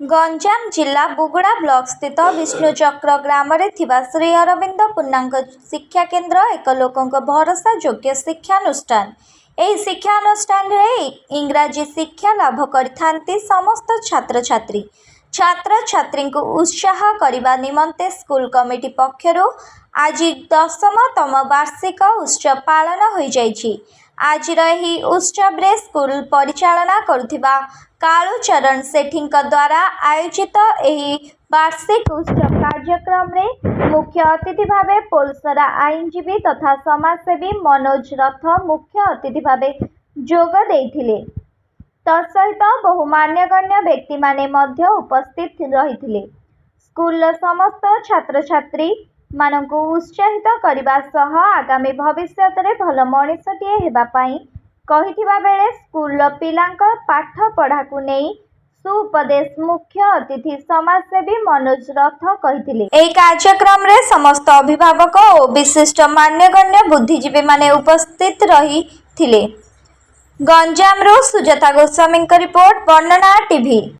गंजाम जिला बुगुड़ा ब्लॉक स्थित विष्णुचक्र ग्राम श्री अरविंद पूर्णांग शिक्षा केन्द्र एक लोकों भरोसा योग्य शिक्षानुष्ठान। यह शिक्षानुष्ठान इंग्राजी शिक्षा लाभ करथांती समस्त छात्र छात्री को उत्साह करने निमंते स्कूल कमिटी पक्षर आज 10तम वार्षिक उत्सव पालन हो जाइछि। आज यही उत्सव स्कूल परिचालना करुथिबा कालूचरण सेठी द्वारा आयोजित यह वार्षिक उत्सव कार्यक्रम रे मुख्य अतिथि भावे पोलसरा आईनजीवी तथा समाजसेवी मनोज रथ मुख्य अतिथि भावे जोग देइथिले। तत्सहित बहु मान्यगण्य व्यक्ति माने मध्य उपस्थित रहिथिले। स्कूल समस्त छात्र छात्री मानकु उत्साहित करबा सह आगामी भविष्य रे भल मनीषटीए हेबा पई कहिथिबा बेले स्कूल पिलांक पाठ पढ़ा को नहीं सुउपदेश मुख्य अतिथि समाजसेवी मनोज रथ कहिथिले। एही कार्यक्रम रे समस्त अभिभावक और विशिष्ट मान्यगण्य बुद्धिजीवी माने उपस्थित रहिथिले। गंजाम रो सुजाता गोस्वामी रिपोर्ट वर्णना टीवी।